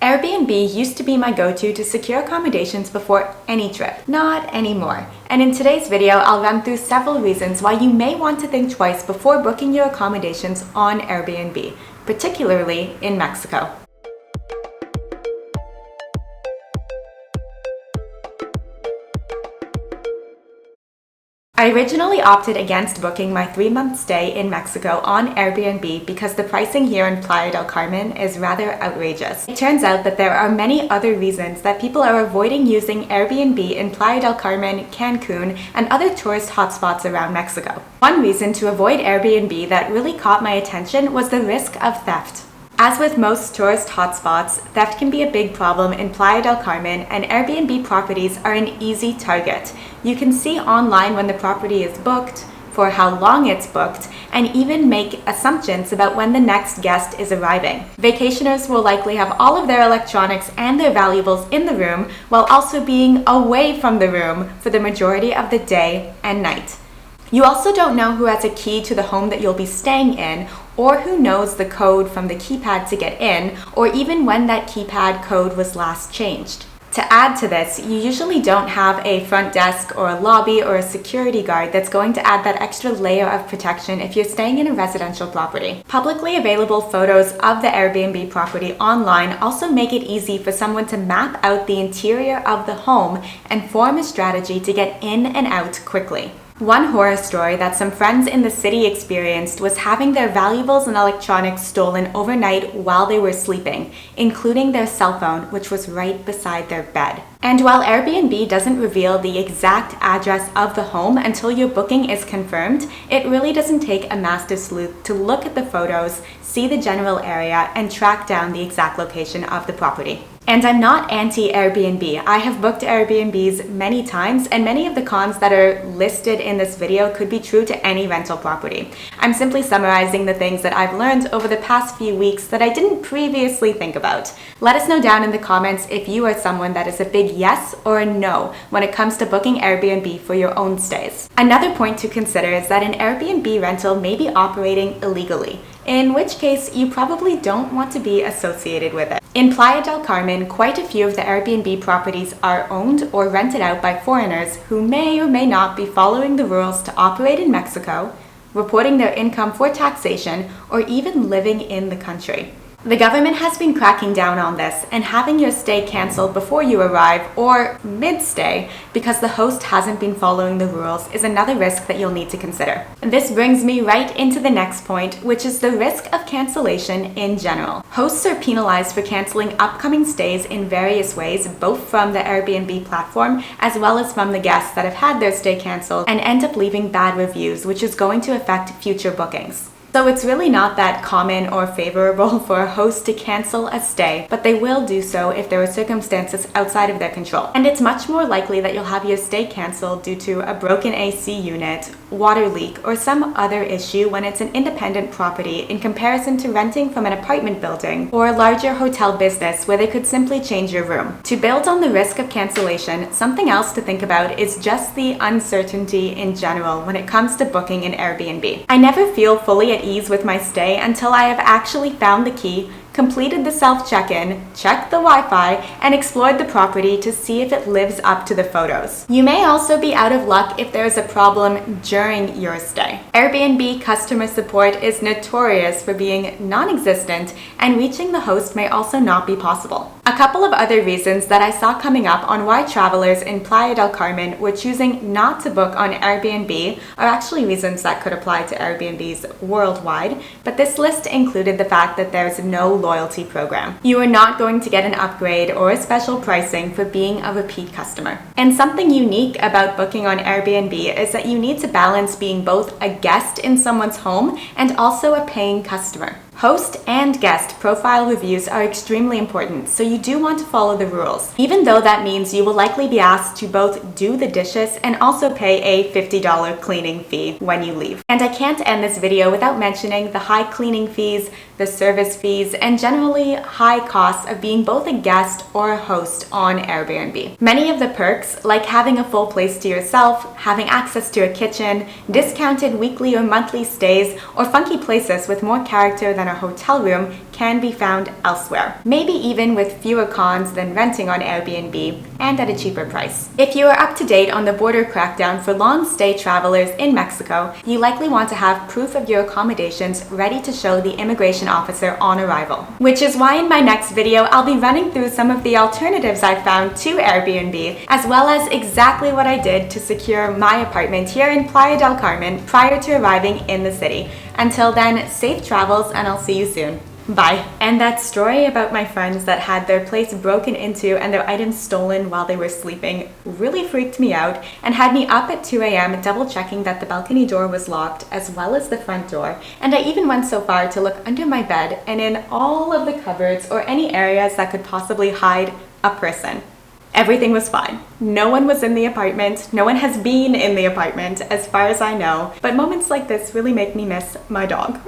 Airbnb used to be my go-to to secure accommodations before any trip. Not anymore. And in today's video, I'll run through several reasons why you may want to think twice before booking your accommodations on Airbnb, particularly in Mexico. I originally opted against booking my 3-month stay in Mexico on Airbnb because the pricing here in Playa del Carmen is rather outrageous. It turns out that there are many other reasons that people are avoiding using Airbnb in Playa del Carmen, Cancun, and other tourist hotspots around Mexico. One reason to avoid Airbnb that really caught my attention was the risk of theft. As with most tourist hotspots, theft can be a big problem in Playa del Carmen, and Airbnb properties are an easy target. You can see online when the property is booked, for how long it's booked, and even make assumptions about when the next guest is arriving. Vacationers will likely have all of their electronics and their valuables in the room, while also being away from the room for the majority of the day and night. You also don't know who has a key to the home that you'll be staying in, or who knows the code from the keypad to get in, or even when that keypad code was last changed. To add to this, you usually don't have a front desk or a lobby or a security guard that's going to add that extra layer of protection if you're staying in a residential property. Publicly available photos of the Airbnb property online also make it easy for someone to map out the interior of the home and form a strategy to get in and out quickly. One horror story that some friends in the city experienced was having their valuables and electronics stolen overnight while they were sleeping, including their cell phone, which was right beside their bed. And while Airbnb doesn't reveal the exact address of the home until your booking is confirmed, it really doesn't take a master sleuth to look at the photos, see the general area, and track down the exact location of the property. And I'm not anti-Airbnb. I have booked Airbnbs many times, and many of the cons that are listed in this video could be true to any rental property. I'm simply summarizing the things that I've learned over the past few weeks that I didn't previously think about. Let us know down in the comments if you are someone that is a big yes or a no when it comes to booking Airbnb for your own stays. Another point to consider is that an Airbnb rental may be operating illegally, in which case you probably don't want to be associated with it. In Playa del Carmen, quite a few of the Airbnb properties are owned or rented out by foreigners who may or may not be following the rules to operate in Mexico, reporting their income for taxation, or even living in the country. The government has been cracking down on this, and having your stay canceled before you arrive or mid-stay because the host hasn't been following the rules is another risk that you'll need to consider. And this brings me right into the next point, which is the risk of cancellation in general. Hosts are penalized for canceling upcoming stays in various ways, both from the Airbnb platform as well as from the guests that have had their stay canceled and end up leaving bad reviews, which is going to affect future bookings. So it's really not that common or favorable for a host to cancel a stay, but they will do so if there are circumstances outside of their control. And it's much more likely that you'll have your stay canceled due to a broken AC unit, water leak, or some other issue when it's an independent property in comparison to renting from an apartment building or a larger hotel business where they could simply change your room. To build on the risk of cancellation, something else to think about is just the uncertainty in general when it comes to booking an Airbnb. I never feel fully at ease with my stay until I have actually found the key, completed the self-check-in, checked the Wi-Fi, and explored the property to see if it lives up to the photos. You may also be out of luck if there is a problem during your stay. Airbnb customer support is notorious for being non-existent, and reaching the host may also not be possible. A couple of other reasons that I saw coming up on why travelers in Playa del Carmen were choosing not to book on Airbnb are actually reasons that could apply to Airbnbs worldwide, but this list included the fact that there's no loyalty program. You are not going to get an upgrade or a special pricing for being a repeat customer. And something unique about booking on Airbnb is that you need to balance being both a guest in someone's home and also a paying customer. Host and guest profile reviews are extremely important, so you do want to follow the rules, even though that means you will likely be asked to both do the dishes and also pay a $50 cleaning fee when you leave. And I can't end this video without mentioning the high cleaning fees, the service fees, and generally high costs of being both a guest or a host on Airbnb. Many of the perks, like having a full place to yourself, having access to a kitchen, discounted weekly or monthly stays, or funky places with more character than a hotel room, can be found elsewhere, maybe even with fewer cons than renting on Airbnb and at a cheaper price. If you are up to date on the border crackdown for long-stay travelers in Mexico, you likely want to have proof of your accommodations ready to show the immigration officer on arrival. Which is why in my next video, I'll be running through some of the alternatives I found to Airbnb, as well as exactly what I did to secure my apartment here in Playa del Carmen prior to arriving in the city. Until then, safe travels, and I'll see you soon. Bye. And that story about my friends that had their place broken into and their items stolen while they were sleeping really freaked me out and had me up at 2 a.m. double checking that the balcony door was locked as well as the front door. And I even went so far to look under my bed and in all of the cupboards or any areas that could possibly hide a person. Everything was fine. No one was in the apartment. No one has been in the apartment as far as I know. But moments like this really make me miss my dog.